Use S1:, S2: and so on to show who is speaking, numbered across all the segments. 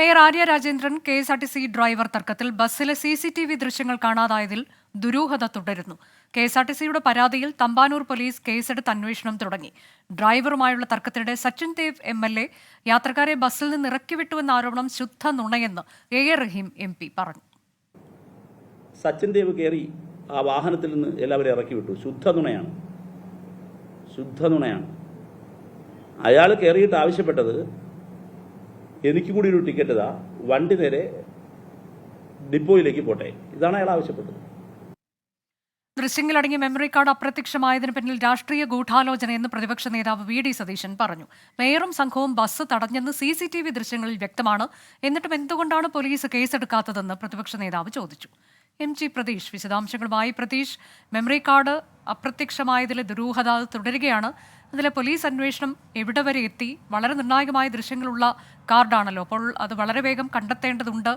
S1: Mayor Arya Rajendran KSRTC driver തർക്കത്തിൽ ബസ്സിലെ CCTV ദൃശ്യങ്ങൾ കാണാതായതിൽ ദുരൂഹത തുടരുന്നു. KSRTCയുടെ പരാതിയിൽ തമ്പാനൂർ പോലീസ് കേസെടുത്ത് അന്വേഷണം തുടങ്ങി. ഡ്രൈവറുമായുള്ള തർക്കത്തിനിടെ സച്ചിൻ ദേവ് MLA യാത്രക്കാരെ ബസ്സിൽ നിന്ന് ഇറക്കിവിട്ടുവെന്ന ആരോപണം ശുദ്ധ നുണയെന്ന് AR റഹീം MP പറഞ്ഞു.
S2: സച്ചിൻ ദേവ് കയറി ആ വാഹനത്തിൽ നിന്ന് എല്ലാവരും ഇറക്കി വിട്ടു. ശുദ്ധ നുണയാണ്. അയാൾ കയറിയിട്ട് ആവശ്യപ്പെട്ടത് എനിക്ക് കൂടി ഒരു ടിക്കറ്റ് ഇതാ, വണ്ടി നേരെ ഡിപ്പോയിലേക്ക് പോട്ടെ, ഇതാണ് അയാൾ ആവശ്യപ്പെട്ടത്.
S1: ദൃശ്യങ്ങളടങ്ങിയ മെമ്മറി കാർഡ് അപ്രത്യക്ഷമായതിന് പിന്നിൽ രാഷ്ട്രീയ ഗൂഢാലോചനയെന്ന് പ്രതിപക്ഷ നേതാവ് VD സതീശൻ പറഞ്ഞു. മേയറും സംഘവും ബസ് തടഞ്ഞെന്ന് CCTV ദൃശ്യങ്ങളിൽ വ്യക്തമാണ്. എന്നിട്ടും എന്തുകൊണ്ടാണ് പോലീസ് കേസെടുക്കാത്തതെന്ന് പ്രതിപക്ഷ നേതാവ് ചോദിച്ചു. MG പ്രതീഷ് വിശദാംശങ്ങളുമായി. പ്രതീഷ്, മെമ്മറി കാർഡ് അപ്രത്യക്ഷമായതിലെ ദുരൂഹത തുടരുകയാണ്. അതിലെ പോലീസ് അന്വേഷണം എവിടെ വരെ എത്തി? വളരെ നിർണായകമായ ദൃശ്യങ്ങളുള്ള കാർഡാണല്ലോ, അപ്പോൾ അത് വളരെ വേഗം കണ്ടെത്തേണ്ടതുണ്ട്.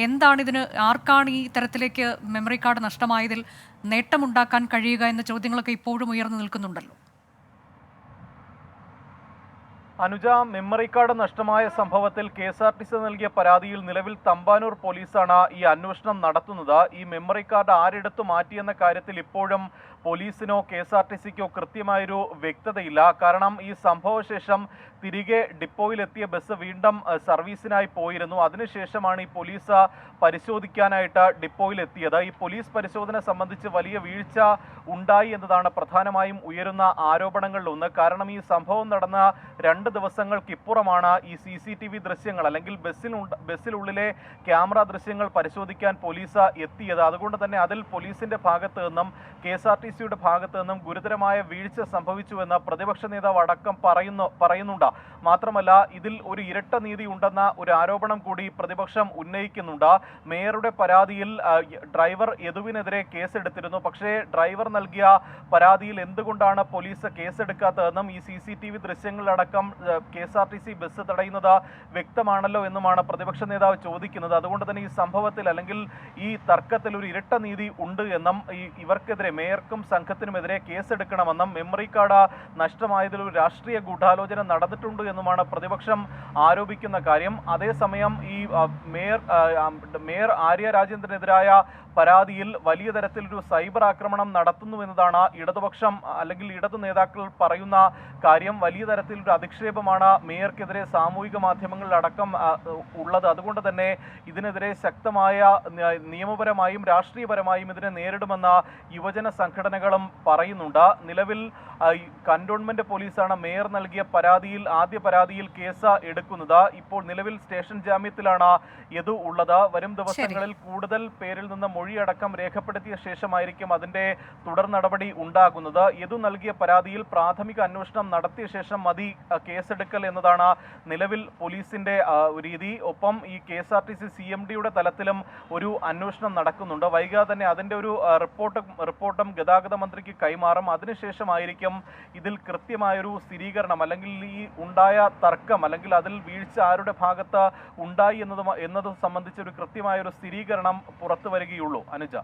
S1: എന്താണിതിന്, ആർക്കാണ് ഈ തരത്തിലേക്ക് മെമ്മറി കാർഡ് നഷ്ടമായതിൽ നേട്ടമുണ്ടാക്കാൻ കഴിയുക എന്ന ചോദ്യങ്ങളൊക്കെ ഇപ്പോഴും ഉയർന്നു നിൽക്കുന്നുണ്ടല്ലോ.
S3: അനുജ, മെമ്മറി കാർഡ് നഷ്ടമായ സംഭവത്തിൽ KSRTC നൽകിയ പരാതിയിൽ നിലവിൽ തമ്പാനൂർ പോലീസാണ് ഈ അന്വേഷണം നടത്തുന്നത്. ഈ മെമ്മറി കാർഡ് ആരെടുത്തു മാറ്റിയെന്ന കാര്യത്തിൽ ഇപ്പോഴും പോലീസിനോ KSRTCക്കോ കൃത്യമായൊരു വ്യക്തതയില്ല. കാരണം ഈ സംഭവശേഷം തിരികെ ഡിപ്പോയിലെത്തിയ ബസ് വീണ്ടും സർവീസിനായി പോയിരുന്നു. അതിനുശേഷമാണ് ഈ പോലീസ് പരിശോധിക്കാനായിട്ട് ഡിപ്പോയിലെത്തിയത്. ഈ പോലീസ് പരിശോധന സംബന്ധിച്ച് വലിയ വീഴ്ച ഉണ്ടായി എന്നതാണ് പ്രധാനമായും ഉയരുന്ന ആരോപണങ്ങളിലൊന്ന്. കാരണം ഈ സംഭവം നടന്ന 2 ദിവസങ്ങൾക്കിപ്പുറമാണ് ഈ CCTV ദൃശ്യങ്ങൾ അല്ലെങ്കിൽ ബസ്സിനുള്ളിലെ ക്യാമറ ദൃശ്യങ്ങൾ പരിശോധിക്കാൻ പോലീസ് എത്തിയത്. അതുകൊണ്ട് തന്നെ അതിൽ പോലീസിന്റെ ഭാഗത്ത് നിന്നും KSRTCയുടെ ഭാഗത്ത് നിന്നും ഗുരുതരമായ വീഴ്ച സംഭവിച്ചുവെന്ന് പ്രതിപക്ഷ നേതാവ് അടക്കം പറയുന്നുണ്ട്. മാത്രമല്ല, ഇതിൽ ഒരു ഇരട്ട നീതി ഉണ്ടെന്ന ഒരു ആരോപണം കൂടി പ്രതിപക്ഷം ഉന്നയിക്കുന്നുണ്ട്. മേയറുടെ പരാതിയിൽ ഡ്രൈവർ യദുവിനെതിരെ കേസെടുത്തിരുന്നു. പക്ഷേ ഡ്രൈവർ നൽകിയ പരാതിയിൽ എന്തുകൊണ്ടാണ് പോലീസ് കേസെടുക്കാത്തതെന്നും ഈ CCTV ദൃശ്യങ്ങളിലടക്കം KSRTC ബസ് തടയുന്നത് വ്യക്തമാണല്ലോ എന്നുമാണ് പ്രതിപക്ഷ നേതാവ് ചോദിക്കുന്നത്. അതുകൊണ്ട് തന്നെ ഈ സംഭവത്തിൽ അല്ലെങ്കിൽ ഈ തർക്കത്തിൽ ഒരു ഇരട്ട നീതി ഉണ്ട് എന്നും ഇവർക്കെതിരെ മേയർക്കും സംഘത്തിനുമെതിരെ കേസെടുക്കണമെന്നും മെമ്മറി കാർഡ് നഷ്ടമായതിൽ ഒരു രാഷ്ട്രീയ ഗൂഢാലോചന നടന്നിട്ടുണ്ട് എന്നുമാണ് പ്രതിപക്ഷം ആരോപിക്കുന്ന കാര്യം. അതേസമയം ഈ മേയർ ആര്യ രാജേന്ദ്രനെതിരായ പരാതിയിൽ വലിയ തരത്തിലൊരു സൈബർ ആക്രമണം നടത്തുന്നു എന്നതാണ് ഇടതുപക്ഷം അല്ലെങ്കിൽ ഇടതു നേതാക്കൾ പറയുന്ന കാര്യം. വലിയ തരത്തിലൊരു അധിക്ഷേപമാണ് മേയർക്കെതിരെ സാമൂഹിക മാധ്യമങ്ങളിലടക്കം ഉള്ളത്. അതുകൊണ്ട് തന്നെ ഇതിനെതിരെ ശക്തമായ നിയമപരമായും രാഷ്ട്രീയപരമായും ഇതിനെ നേരിടുമെന്ന് യുവജന സംഘടനകളും പറയുന്നുണ്ട്. നിലവിൽ കന്റോൺമെന്റ് പോലീസാണ് മേയർ നൽകിയ ആദ്യ പരാതിയിൽ കേസ് എടുക്കുന്നത്. ഇപ്പോൾ നിലവിൽ സ്റ്റേഷൻ ജാമ്യത്തിലാണ് യദു ഉള്ളത്. വരും ദിവസങ്ങളിൽ കൂടുതൽ പേരിൽ നിന്ന് മൊഴിയടക്കം രേഖപ്പെടുത്തിയ ശേഷമായിരിക്കും അതിന്റെ തുടർ നടപടി ഉണ്ടാകുന്നത്. യദു നൽകിയ പരാതിയിൽ പ്രാഥമിക അന്വേഷണം നടത്തിയ ശേഷം മതി കേസെടുക്കൽ എന്നതാണ് നിലവിൽ പോലീസിന്റെ രീതി. ഒപ്പം ഈ KSRTC CMDയുടെ തലത്തിലും ഒരു അന്വേഷണം നടക്കുന്നുണ്ട്. വൈകാതെ തന്നെ അതിന്റെ ഒരു റിപ്പോർട്ടും ഗതാഗത മന്ത്രിക്ക് കൈമാറും. അതിനുശേഷമായിരിക്കും ഇതിൽ കൃത്യമായൊരു സ്ഥിരീകരണം അല്ലെങ്കിൽ ഈ ഉണ്ടായ തർക്കം അല്ലെങ്കിൽ അതിൽ വീഴ്ച ആരുടെ ഭാഗത്ത് ഉണ്ടായി എന്നത് സംബന്ധിച്ചൊരു കൃത്യമായൊരു സ്ഥിരീകരണം പുറത്തു വരികയുള്ളൂ. അനുജ,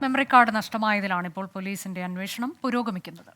S1: മെമ്മറി കാർഡ് നഷ്ടമായതിലാണ് ഇപ്പോൾ പോലീസിന്റെ അന്വേഷണം പുരോഗമിക്കുന്നത്.